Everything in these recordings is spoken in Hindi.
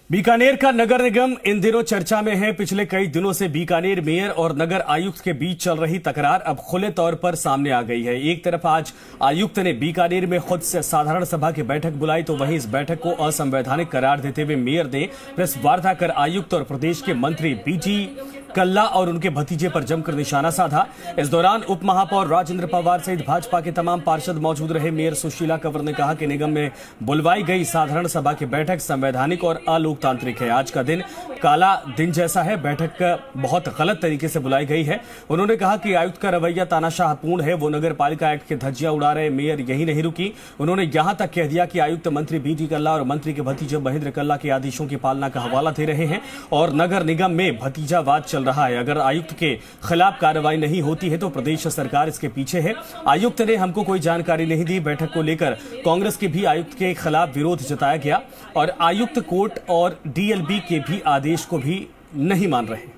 बीकानेर का नगर निगम इन दिनों चर्चा में है। पिछले कई दिनों से बीकानेर मेयर और नगर आयुक्त के बीच चल रही तकरार अब खुले तौर पर सामने आ गई है। एक तरफ आज आयुक्त ने बीकानेर में खुद से साधारण सभा की बैठक बुलाई, तो वहीं इस बैठक को असंवैधानिक करार देते हुए मेयर ने प्रेस वार्ता कर आयुक्त और प्रदेश के मंत्री बीटी कल्ला और उनके भतीजे पर जमकर निशाना साधा। इस दौरान उप महापौर राजेंद्र पवार सहित भाजपा के तमाम पार्षद मौजूद रहे। मेयर सुशीला कंवर ने कहा कि निगम में बुलवाई गई साधारण सभा की बैठक संवैधानिक और अलोकतांत्रिक है। आज का दिन काला दिन जैसा है, बैठक बहुत गलत तरीके से बुलाई गई है। उन्होंने कहा कि आयुक्त का रवैया तानाशाहपूर्ण है, वो नगर पालिका एक्ट की धज्जियां उड़ा रहे। मेयर यही नहीं रुकी, उन्होंने यहां तक कह दिया कि आयुक्त मंत्री बीटी कल्ला और मंत्री के भतीजे महेंद्र कल्ला के आदेशों की पालना का हवाला दे रहे हैं और नगर निगम में भतीजावाद चल रहा है। अगर आयुक्त के खिलाफ कार्रवाई नहीं होती है तो प्रदेश सरकार इसके पीछे है। आयुक्त ने हमको कोई जानकारी नहीं दी। बैठक को लेकर कांग्रेस के भी आयुक्त के खिलाफ विरोध जताया गया और आयुक्त कोर्ट और डीएलबी के भी आदेश को भी नहीं मान रहे।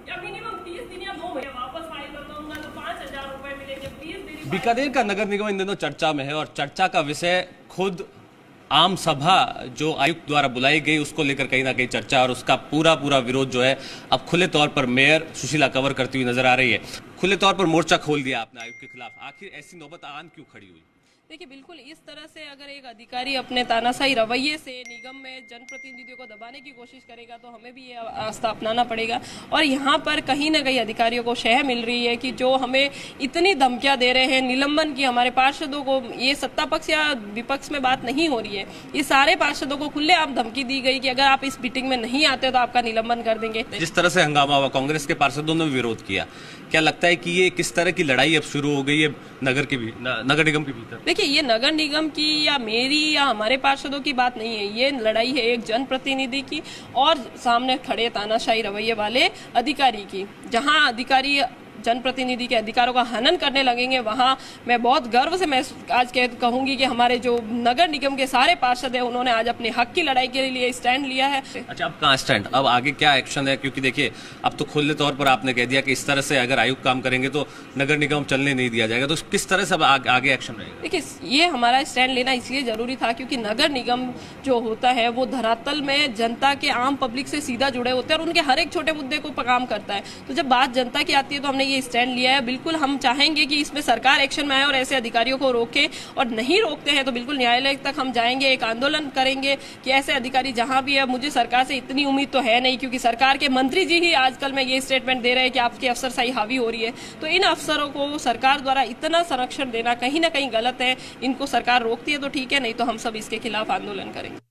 बीकानेर का नगर निगम इन दिनों चर्चा में है और चर्चा का विषय खुद आम सभा जो आयुक्त द्वारा बुलाई गई उसको लेकर कहीं ना कहीं चर्चा और उसका पूरा विरोध जो है अब खुले तौर पर मेयर सुशीला कंवर करती हुई नजर आ रही है। खुले तौर पर मोर्चा खोल दिया आपने आयुक्त के खिलाफ। आखिर ऐसी नौबत आन क्यों खड़ी हुई? देखिए, बिल्कुल इस तरह से अगर एक अधिकारी अपने तानाशाही रवैये से निगम में जनप्रतिनिधियों को दबाने की कोशिश करेगा तो हमें भी ये आस्था अपनाना पड़ेगा। और यहाँ पर कहीं ना कहीं अधिकारियों को शह मिल रही है कि जो हमें इतनी धमकियां दे रहे हैं निलंबन की, हमारे पार्षदों को, ये सत्ता पक्ष या विपक्ष में बात नहीं हो रही है, ये सारे पार्षदों को खुलेआम धमकी दी गई कि अगर आप इस मीटिंग में नहीं आते तो आपका निलंबन कर देंगे। जिस तरह से हंगामा हुआ, कांग्रेस के पार्षदों ने विरोध किया, क्या लगता है कि ये किस तरह की लड़ाई अब शुरू हो गई है नगर निगम के भीतर? देखिए, ये नगर निगम की या मेरी या हमारे पार्षदों की बात नहीं है, ये लड़ाई है एक जनप्रतिनिधि की और सामने खड़े तानाशाही रवैये वाले अधिकारी की। जहां अधिकारी जनप्रतिनिधि के अधिकारों का हनन करने लगेंगे, वहां मैं बहुत गर्व से मैं आज कहूंगी कि हमारे जो नगर निगम के सारे पार्षद हैं उन्होंने आज अपने हक की लड़ाई के लिए स्टैंड लिया है। अच्छा, अब कहाँ स्टैंड, अब आगे क्या एक्शन है? क्योंकि देखिए, अब तो खुले तौर पर आपने कह दिया कि इस तरह से अगर आयुक्त काम करेंगे तो नगर निगम चलने नहीं दिया जाएगा, तो किस तरह से अब आगे एक्शन रहेगा? देखिए, ये हमारा स्टैंड लेना इसलिए जरूरी था क्योंकि नगर निगम जो होता है वो धरातल में जनता के, आम पब्लिक से सीधा जुड़े होते हैं और उनके हर एक छोटे मुद्दे को काम करता है। तो जब बात जनता की आती है तो हमने ये स्टैंड लिया है। बिल्कुल हम चाहेंगे कि इसमें सरकार एक्शन में आए और ऐसे अधिकारियों को रोके, और नहीं रोकते हैं तो बिल्कुल न्यायालय तक हम जाएंगे, एक आंदोलन करेंगे कि ऐसे अधिकारी जहां भी है। मुझे सरकार से इतनी उम्मीद तो है नहीं क्योंकि सरकार के मंत्री जी ही आजकल में ये स्टेटमेंट दे रहे हैं कि आपकी अफसरशाही हावी हो रही है। तो इन अफसरों को सरकार द्वारा इतना संरक्षण देना कहीं ना कहीं गलत है। इनको सरकार रोकती है तो ठीक है, नहीं तो हम सब इसके खिलाफ आंदोलन करेंगे।